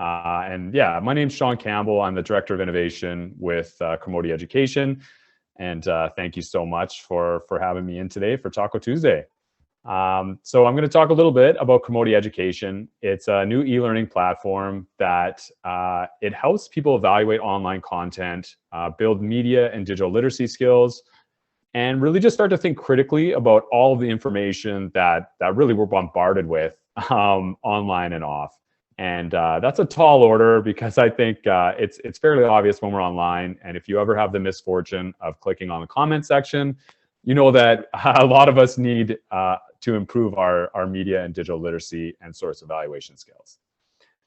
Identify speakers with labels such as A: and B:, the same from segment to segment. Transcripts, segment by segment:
A: And yeah, my name's Sean Campbell. I'm the Director of Innovation with Kermode Education. And thank you so much for having me in today for Taco Tuesday. So I'm going to talk a little bit about Kermode Education. It's a new e-learning platform that it helps people evaluate online content, build media and digital literacy skills, and really just start to think critically about all of the information that really we're bombarded with online and off. And that's a tall order because I think it's fairly obvious when we're online. And if you ever have the misfortune of clicking on the comment section, you know that a lot of us need to improve our media and digital literacy and source evaluation skills.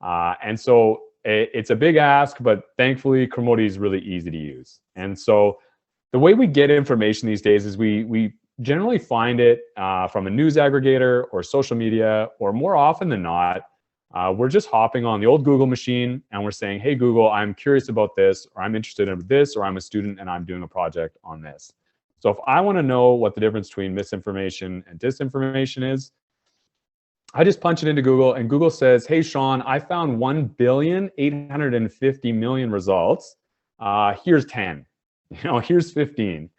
A: And so it's a big ask, but thankfully Kermode is really easy to use. And so the way we get information these days is we generally find it from a news aggregator or social media, or more often than not, we're just hopping on the old Google machine and we're saying, hey, Google, I'm curious about this, or I'm interested in this, or I'm a student and I'm doing a project on this. So if I want to know what the difference between misinformation and disinformation is, I just punch it into Google and Google says, hey, Sean, I found 1,850,000,000 results. Here's 10, here's 15.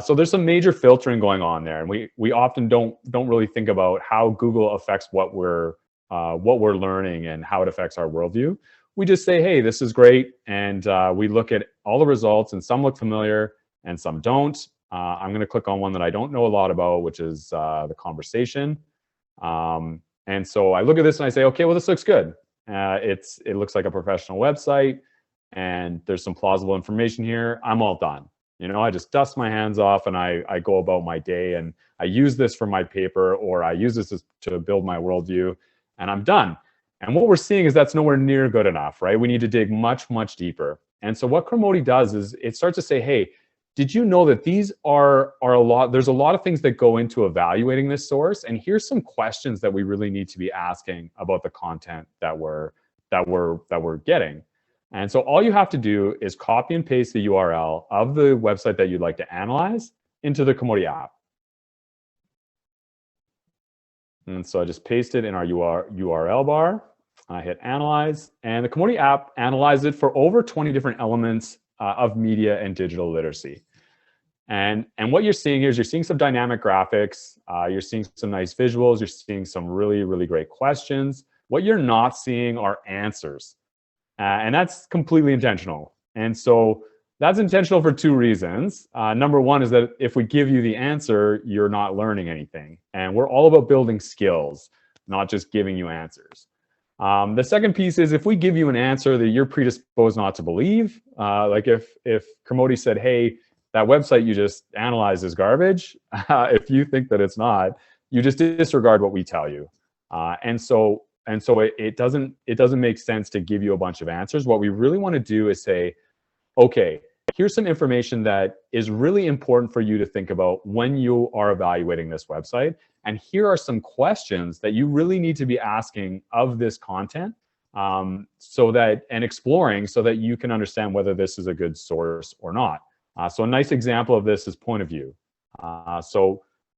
A: So there's some major filtering going on there. And we often don't really think about how Google affects what we're learning and how it affects our worldview. We just say, hey, this is great. And we look at all the results and some look familiar and some don't. I'm going to click on one that I don't know a lot about, which is the conversation. And so I look at this and I say, okay, well, this looks good. It looks like a professional website and there's some plausible information here. I'm all done. I just dust my hands off and I go about my day, and I use this for my paper, or I use this to build my worldview, and I'm done. And what we're seeing is that's nowhere near good enough, right? We need to dig much, much deeper. And so what Kermode does is it starts to say, hey, did you know that these are there's a lot of things that go into evaluating this source, and here's some questions that we really need to be asking about the content that we're getting. And so all you have to do is copy and paste the URL of the website that you'd like to analyze into the Kermode app. And so I just paste it in our URL bar. I hit analyze, and the Kermode app analyzes it for over 20 different elements of media and digital literacy. And what you're seeing here is you're seeing some dynamic graphics, you're seeing some nice visuals, you're seeing some really, really great questions. What you're not seeing are answers. And that's completely intentional. And so that's intentional for two reasons. Number one is that if we give you the answer, you're not learning anything. And we're all about building skills, not just giving you answers. The second piece is if we give you an answer that you're predisposed not to believe, like if Kermode said, hey, that website you just analyzed is garbage, if you think that it's not, you just disregard what we tell you. And so it doesn't make sense to give you a bunch of answers. What we really want to do is say, okay, here's some information that is really important for you to think about when you are evaluating this website. And here are some questions that you really need to be asking of this content and exploring so that you can understand whether this is a good source or not. So a nice example of this is point of view.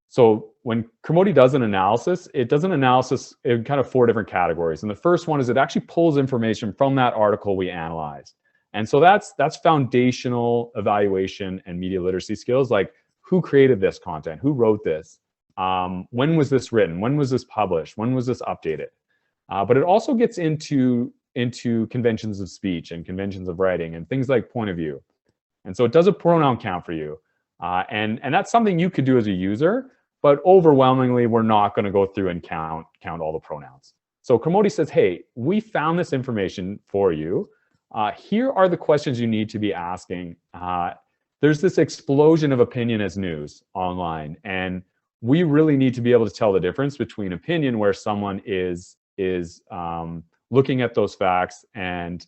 A: So when Kermode does an analysis, it does an analysis in kind of 4 different categories. And the first one is it actually pulls information from that article we analyzed. And so that's foundational evaluation and media literacy skills, like who created this content, who wrote this, when was this written, when was this published, when was this updated. But it also gets into conventions of speech and conventions of writing and things like point of view. And so it does a pronoun count for you. And that's something you could do as a user, but overwhelmingly, we're not going to go through and count all the pronouns. So Kermode says, hey, we found this information for you. Here are the questions you need to be asking. There's this explosion of opinion as news online, and we really need to be able to tell the difference between opinion, where someone is looking at those facts and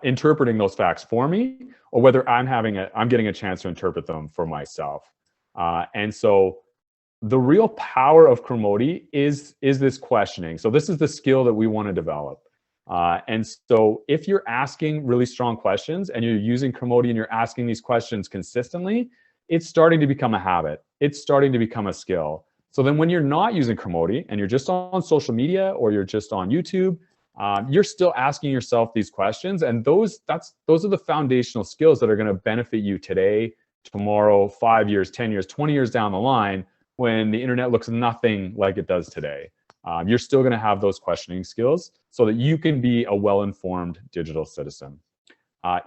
A: interpreting those facts for me, or whether I'm getting a chance to interpret them for myself. And so the real power of Kermode is this questioning. So this is the skill that we want to develop. And so if you're asking really strong questions and you're using Kermode and you're asking these questions consistently, it's starting to become a habit. It's starting to become a skill. So then when you're not using Kermode and you're just on social media or you're just on YouTube, you're still asking yourself these questions. And those are the foundational skills that are going to benefit you today, tomorrow, 5 years, 10 years, 20 years down the line, when the internet looks nothing like it does today. You're still going to have those questioning skills so that you can be a well-informed digital citizen.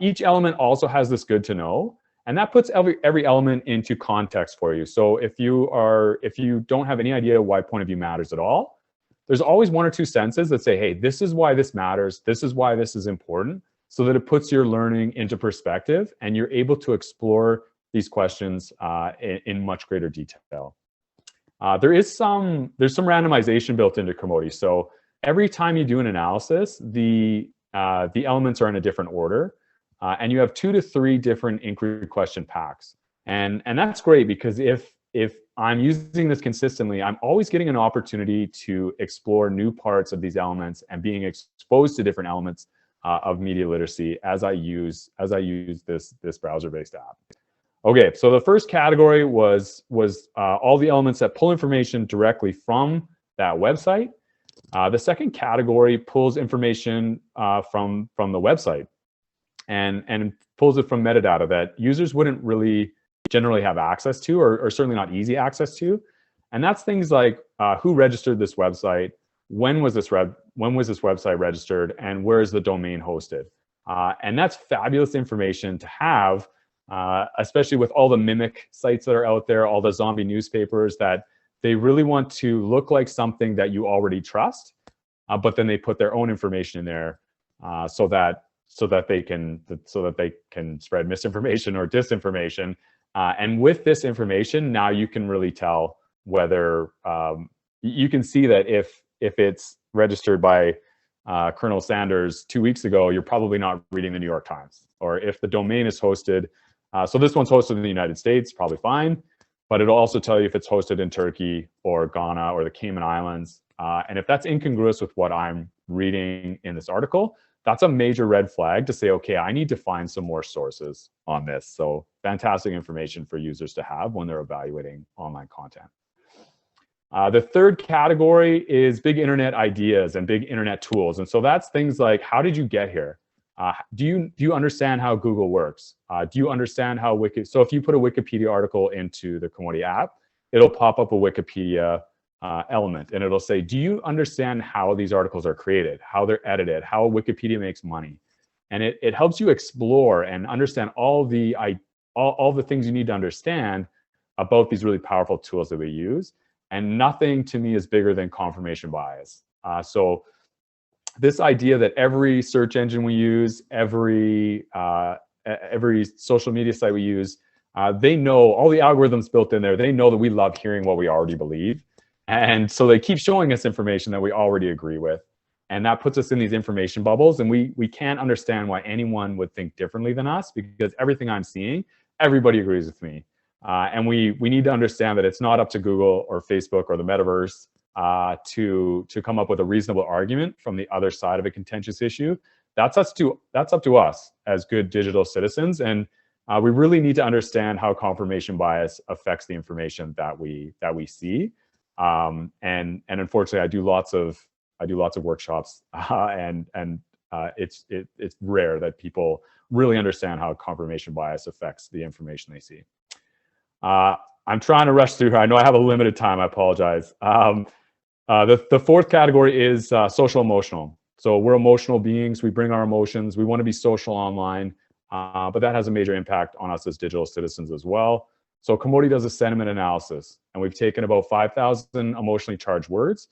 A: Each element also has this good to know, and that puts every element into context for you. So if you don't have any idea why point of view matters at all, there's always one or two sentences that say, hey, this is why this matters, this is why this is important, so that it puts your learning into perspective and you're able to explore these questions in much greater detail. There's some randomization built into Kermode. So every time you do an analysis, the elements are in a different order, and you have 2 to 3 different inquiry question packs. And that's great, because if I'm using this consistently, I'm always getting an opportunity to explore new parts of these elements and being exposed to different elements of media literacy as I use this browser-based app. Okay, so the first category was all the elements that pull information directly from that website. The second category pulls information from the website and pulls it from metadata that users wouldn't really generally have access to, or certainly not easy access to. And that's things like who registered this website, when was this website registered, and where is the domain hosted. And that's fabulous information to have, especially with all the mimic sites that are out there, all the zombie newspapers that they really want to look like something that you already trust, but then they put their own information in there so that they can spread misinformation or disinformation. And with this information, now you can really tell whether you can see that if it's registered by Colonel Sanders 2 weeks ago, you're probably not reading the New York Times. Or if the domain is hosted, so this one's hosted in the United States, probably fine, but it'll also tell you if it's hosted in Turkey or Ghana or the Cayman Islands. And if that's incongruous with what I'm reading in this article, that's a major red flag to say, okay, I need to find some more sources on this. So fantastic information for users to have when they're evaluating online content. The third category is big internet ideas and big internet tools. And so that's things like, how did you get here? Do you understand how Google works? Do you understand how so if you put a Wikipedia article into the Kermode app, it'll pop up a Wikipedia element, and it'll say, do you understand how these articles are created, how they're edited, how Wikipedia makes money? And it helps you explore and understand all the things you need to understand about these really powerful tools that we use. And nothing to me is bigger than confirmation bias. So this idea that every search engine we use, every social media site we use, they know, all the algorithms built in there, they know that we love hearing what we already believe. And so they keep showing us information that we already agree with. And that puts us in these information bubbles. And we can't understand why anyone would think differently than us, because everything I'm seeing, everybody agrees with me. And we need to understand that it's not up to Google or Facebook or the metaverse to come up with a reasonable argument from the other side of a contentious issue. That's up to us as good digital citizens. And we really need to understand how confirmation bias affects the information that we see. And unfortunately, I do lots of workshops, and it's rare that people really understand how confirmation bias affects the information they see. I'm trying to rush through here. I know I have a limited time. I apologize. The fourth category is social emotional. So we're emotional beings. We bring our emotions. We want to be social online, but that has a major impact on us as digital citizens as well. So Kermode does a sentiment analysis, and we've taken about 5,000 emotionally charged words,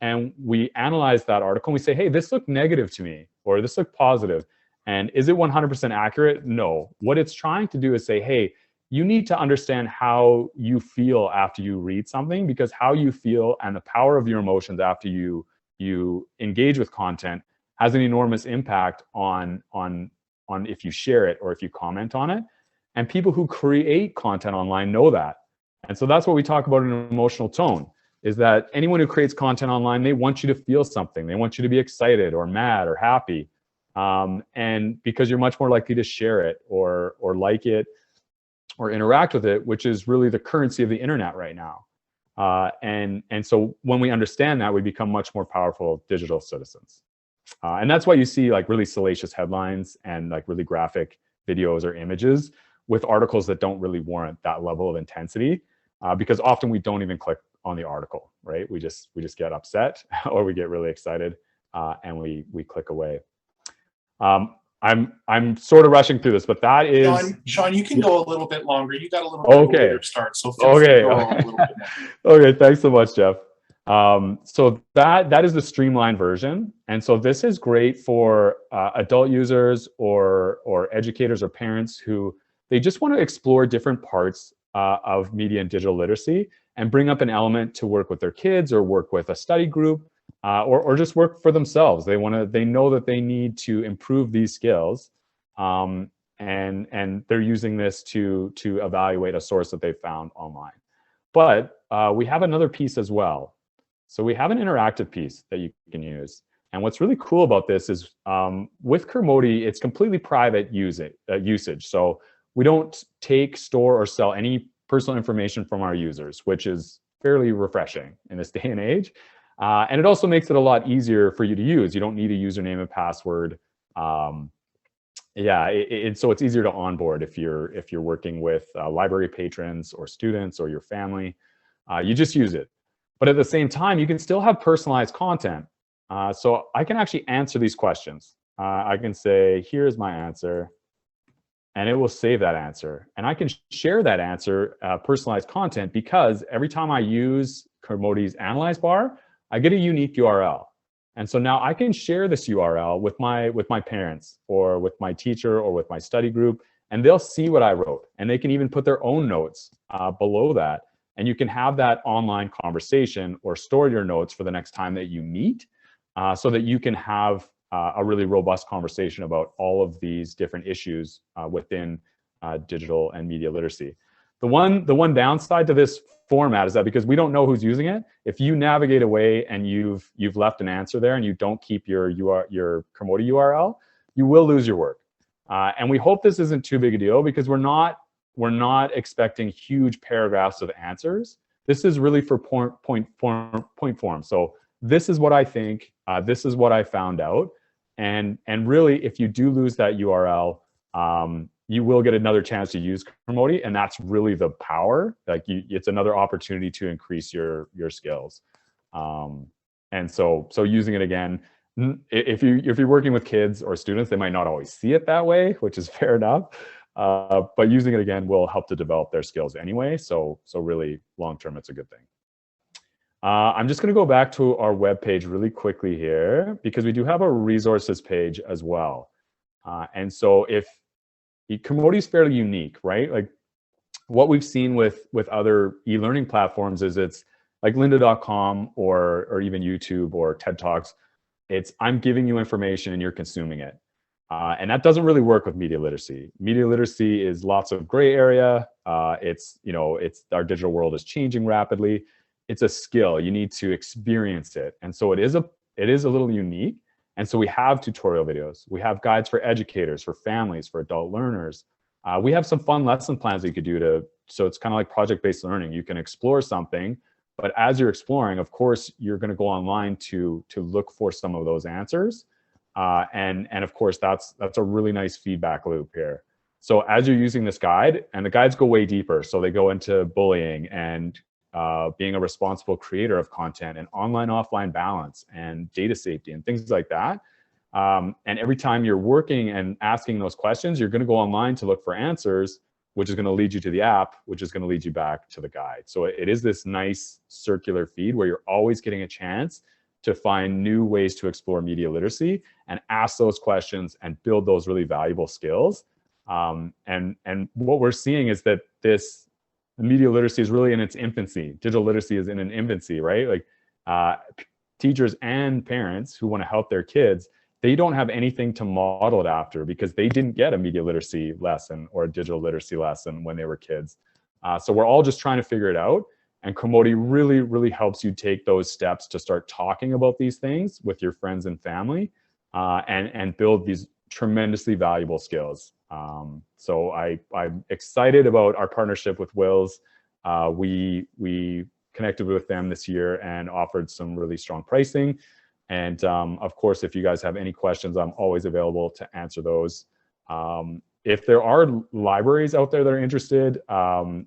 A: and we analyze that article, and we say, hey, this looked negative to me, or this looked positive. And is it 100% accurate? No. What it's trying to do is say, hey, you need to understand how you feel after you read something, because how you feel and the power of your emotions after you engage with content has an enormous impact on if you share it or if you comment on it. And people who create content online know that. And so that's what we talk about in an emotional tone, is that anyone who creates content online, they want you to feel something. They want you to be excited or mad or happy. And because you're much more likely to share it or like it or interact with it, which is really the currency of the internet right now. And so when we understand that, we become much more powerful digital citizens. And that's why you see like really salacious headlines and like really graphic videos or images with articles that don't really warrant that level of intensity, because often we don't even click on the article, right? We just get upset or we get really excited, and we click away. I'm sort of rushing through this, but that is
B: Sean, you can go a little bit longer. You got a little bit of a later start, so feel free to go a little bit more.
A: Okay, thanks so much, Jeff. So that is the streamlined version, and so this is great for adult users or educators or parents who they just want to explore different parts of media and digital literacy and bring up an element to work with their kids or work with a study group, or just work for themselves. They know that they need to improve these skills, and they're using this to evaluate a source that they found online. But we have another piece as well. So we have an interactive piece that you can use. And what's really cool about this is with Kermode, it's completely private usage. So we don't take, store, or sell any personal information from our users, which is fairly refreshing in this day and age. And it also makes it a lot easier for you to use. You don't need a username and password. So it's easier to onboard if you're working with library patrons or students or your family. You just use it. But at the same time, you can still have personalized content. So I can actually answer these questions. I can say, here's my answer, and it will save that answer. And I can share that answer, personalized content, because every time I use Kermode's Analyze bar, I get a unique URL. And so now I can share this URL with my parents or with my teacher or with my study group, and they'll see what I wrote. And they can even put their own notes below that. And you can have that online conversation or store your notes for the next time that you meet, so that you can have a really robust conversation about all of these different issues within digital and media literacy. The one downside to this format is that because we don't know who's using it, if you navigate away and you've left an answer there and you don't keep your Kermode URL, you will lose your work. And we hope this isn't too big a deal, because we're not expecting huge paragraphs of answers. This is really for point form. So this is what I think, this is what I found out. And really, if you do lose that URL, you will get another chance to use Kermode, and that's really the power. Like it's another opportunity to increase your skills. And so using it again, if you're working with kids or students, they might not always see it that way, which is fair enough. But using it again will help to develop their skills anyway. So really long term, it's a good thing. I'm just going to go back to our webpage really quickly here, because we do have a resources page as well. And so if Kermode is fairly unique, right? Like what we've seen with other e-learning platforms is it's like lynda.com or even YouTube or TED Talks. It's I'm giving you information and you're consuming it. And that doesn't really work with media literacy. Media literacy is lots of gray area. It's our digital world is changing rapidly. It's a skill. You need to experience it. And so it is a little unique. And so we have tutorial videos. We have guides for educators, for families, for adult learners. We have some fun lesson plans that you could do so it's kind of like project-based learning. You can explore something, but as you're exploring, of course, you're going to go online to look for some of those answers. And of course, that's a really nice feedback loop here. So as you're using this guide, and the guides go way deeper. So they go into bullying and being a responsible creator of content and online-offline balance and data safety and things like that. And every time you're working and asking those questions, you're going to go online to look for answers, which is going to lead you to the app, which is going to lead you back to the guide. So it is this nice circular feed where you're always getting a chance to find new ways to explore media literacy and ask those questions and build those really valuable skills. And what we're seeing is that media literacy is really in its infancy. Digital literacy is in an infancy, right? Like teachers and parents who want to help their kids, they don't have anything to model it after because they didn't get a media literacy lesson or a digital literacy lesson when they were kids. So we're all just trying to figure it out. And Kermode really, really helps you take those steps to start talking about these things with your friends and family, and build these tremendously valuable skills. So I'm excited about our partnership with WiLS. We connected with them this year and offered some really strong pricing. And of course, if you guys have any questions, I'm always available to answer those. If there are libraries out there that are interested,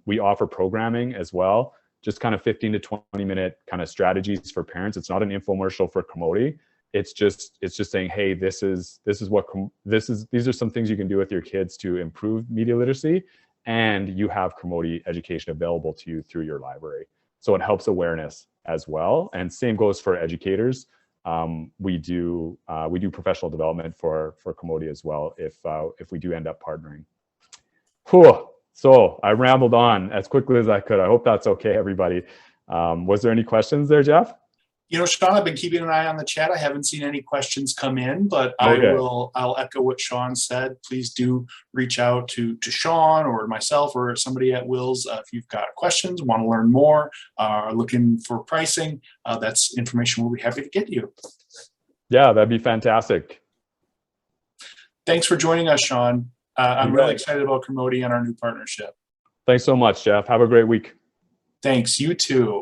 A: we offer programming as well, just kind of 15 to 20 minute kind of strategies for parents. It's not an infomercial for Kermode. It's just saying, hey, these are some things you can do with your kids to improve media literacy, and you have Kermode education available to you through your library. So it helps awareness as well. And same goes for educators. We do professional development for Kermode as well if we do end up partnering. Whew. So I rambled on as quickly as I could. I hope that's okay, everybody. Was there any questions there, Jeff?
B: You know, Sean, I've been keeping an eye on the chat. I haven't seen any questions come in, but I'll echo what Sean said. Please do reach out to Sean or myself or somebody at WiLS if you've got questions, want to learn more, are looking for pricing. That's information we'll be happy to get you.
A: Yeah, that'd be fantastic.
B: Thanks for joining us, Sean. I'm really excited about Kermode and our new partnership.
A: Thanks so much, Jeff. Have a great week.
B: Thanks. You too.